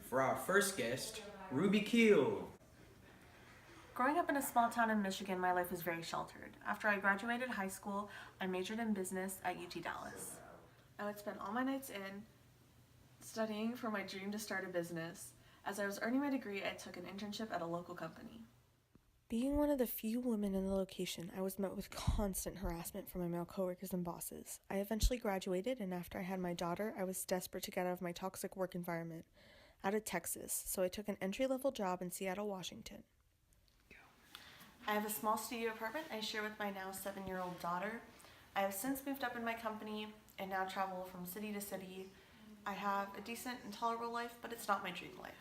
For our first guest, Ruby Keel. Growing up in a small town in Michigan, my life was very sheltered. After I graduated high school, I majored in business at UT Dallas. I would spend all my nights in studying for my dream to start a business. As I was earning my degree, I took an internship at a local company. Being one of the few women in the location, I was met with constant harassment from my male coworkers and bosses. I eventually graduated, and after I had my daughter, I was desperate to get out of my toxic work environment, out of Texas, so I took an entry-level job in Seattle, Washington. I have a small studio apartment I share with my now 7-year-old daughter. I have since moved up in my company and now travel from city to city. I have a decent and tolerable life, but it's not my dream life.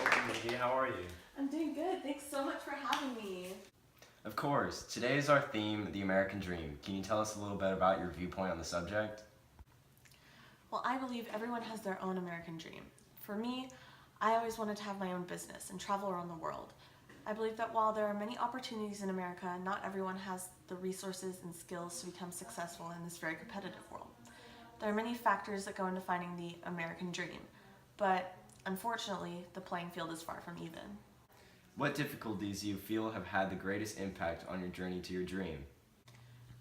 Welcome, Nikki. How are you? I'm doing good. Thanks so much for having me. Of course. Today is our theme, the American Dream. Can you tell us a little bit about your viewpoint on the subject? Well, I believe everyone has their own American dream. For me, I always wanted to have my own business and travel around the world. I believe that while there are many opportunities in America, not everyone has the resources and skills to become successful in this very competitive world. There are many factors that go into finding the American dream, but unfortunately, the playing field is far from even. What difficulties do you feel have had the greatest impact on your journey to your dream?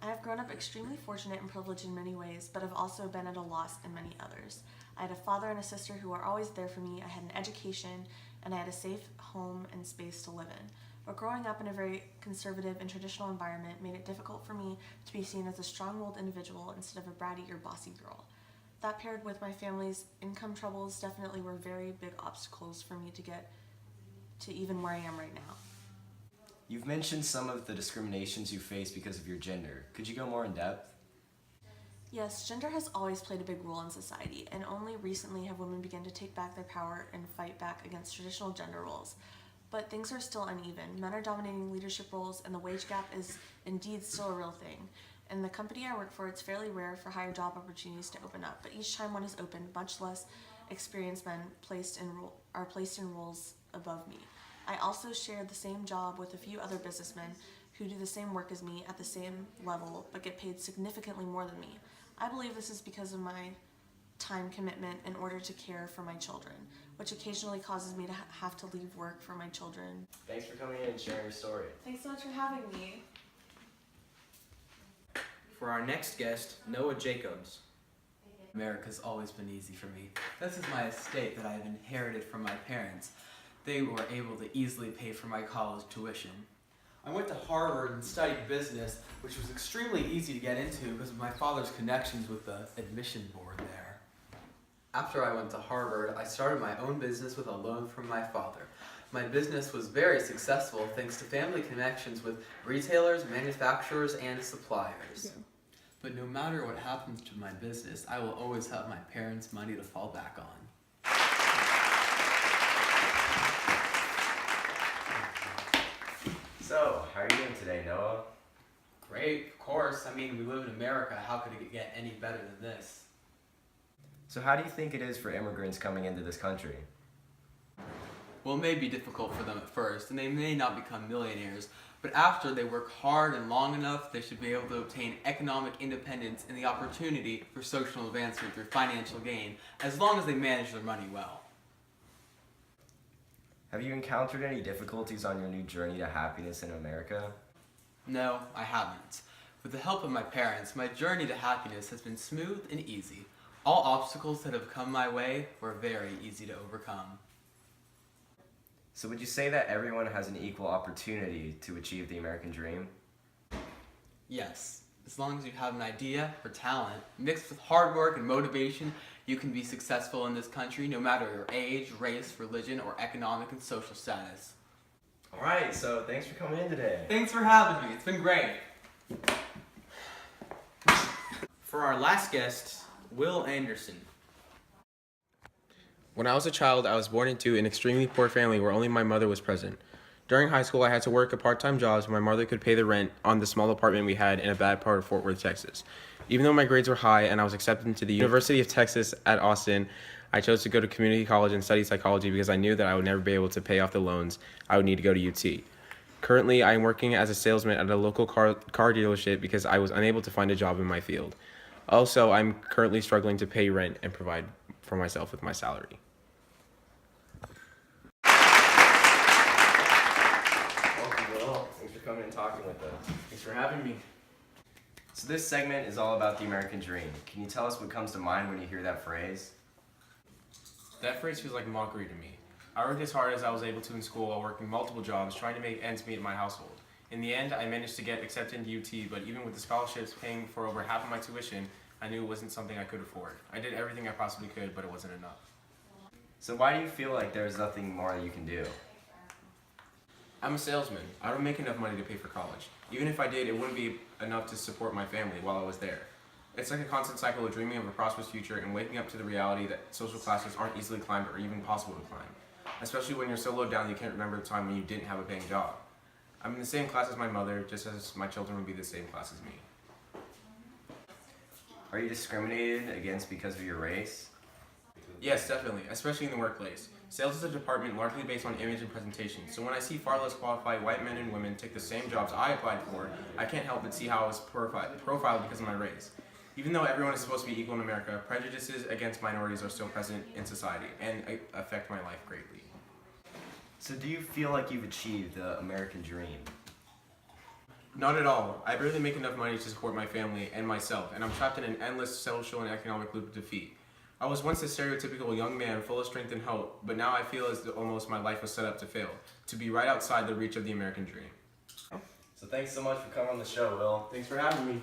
I have grown up extremely fortunate and privileged in many ways, but have also been at a loss in many others. I had a father and a sister who were always there for me. I had an education, and I had a safe home and space to live in. But growing up in a very conservative and traditional environment made it difficult for me to be seen as a strong-willed individual instead of a bratty or bossy girl. That paired with my family's income troubles definitely were very big obstacles for me to get to even where I am right now. You've mentioned some of the discriminations you face because of your gender. Could you go more in depth? Yes, gender has always played a big role in society, and only recently have women begun to take back their power and fight back against traditional gender roles. But things are still uneven. Men are dominating leadership roles, and the wage gap is indeed still a real thing. In the company I work for, it's fairly rare for higher job opportunities to open up, but each time one is opened, much less experienced men are placed in roles above me. I also share the same job with a few other businessmen who do the same work as me at the same level, but get paid significantly more than me. I believe this is because of my time commitment in order to care for my children, which occasionally causes me to have to leave work for my children. Thanks for coming in and sharing your story. Thanks so much for having me. For our next guest, Noah Jacobs. America's always been easy for me. This is my estate that I've inherited from my parents. They were able to easily pay for my college tuition. I went to Harvard and studied business, which was extremely easy to get into because of my father's connections with the admission board there. After I went to Harvard, I started my own business with a loan from my father. My business was very successful thanks to family connections with retailers, manufacturers, and suppliers. But no matter what happens to my business, I will always have my parents' money to fall back on. So, how are you doing today, Noah? Great, of course. I mean, we live in America. How could it get any better than this? So how do you think it is for immigrants coming into this country? Well, it may be difficult for them at first, and they may not become millionaires, but after they work hard and long enough, they should be able to obtain economic independence and the opportunity for social advancement through financial gain, as long as they manage their money well. Have you encountered any difficulties on your new journey to happiness in America? No, I haven't. With the help of my parents, my journey to happiness has been smooth and easy. All obstacles that have come my way were very easy to overcome. So would you say that everyone has an equal opportunity to achieve the American dream? Yes, as long as you have an idea or talent, mixed with hard work and motivation, you can be successful in this country no matter your age, race, religion, or economic and social status. Alright, so thanks for coming in today. Thanks for having me. It's been great. For our last guest, Will Anderson. When I was a child, I was born into an extremely poor family where only my mother was present. During high school, I had to work a part-time jobs where my mother could pay the rent on the small apartment we had in a bad part of Fort Worth, Texas. Even though my grades were high and I was accepted into the University of Texas at Austin, I chose to go to community college and study psychology because I knew that I would never be able to pay off the loans I would need to go to UT. Currently, I am working as a salesman at a local car dealership because I was unable to find a job in my field. Also, I'm currently struggling to pay rent and provide for myself with my salary. Welcome, Will. Thanks for coming and talking with us. Thanks for having me. So this segment is all about the American dream. Can you tell us what comes to mind when you hear that phrase? That phrase feels like mockery to me. I worked as hard as I was able to in school while working multiple jobs trying to make ends meet in my household. In the end, I managed to get accepted into UT, but even with the scholarships paying for over half of my tuition, I knew it wasn't something I could afford. I did everything I possibly could, but it wasn't enough. So why do you feel like there's nothing more that you can do? I'm a salesman. I don't make enough money to pay for college. Even if I did, it wouldn't be enough to support my family while I was there. It's like a constant cycle of dreaming of a prosperous future and waking up to the reality that social classes aren't easily climbed or even possible to climb. Especially when you're so low down you can't remember the time when you didn't have a paying job. I'm in the same class as my mother, just as my children would be the same class as me. Are you discriminated against because of your race? Yes, definitely, especially in the workplace. Sales is a department largely based on image and presentation, so when I see far less qualified white men and women take the same jobs I applied for, I can't help but see how I was profiled because of my race. Even though everyone is supposed to be equal in America, prejudices against minorities are still present in society and affect my life greatly. So do you feel like you've achieved the American dream? Not at all. I barely make enough money to support my family and myself, and I'm trapped in an endless social and economic loop of defeat. I was once a stereotypical young man full of strength and hope, but now I feel as though almost my life was set up to fail, to be right outside the reach of the American dream. So thanks so much for coming on the show, Will. Thanks for having me.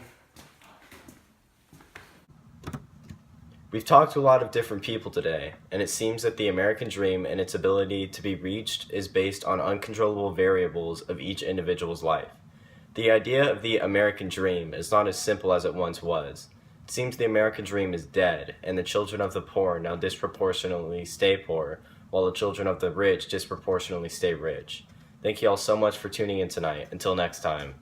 We've talked to a lot of different people today, and it seems that the American dream and its ability to be reached is based on uncontrollable variables of each individual's life. The idea of the American dream is not as simple as it once was. It seems the American dream is dead, and the children of the poor now disproportionately stay poor, while the children of the rich disproportionately stay rich. Thank you all so much for tuning in tonight. Until next time.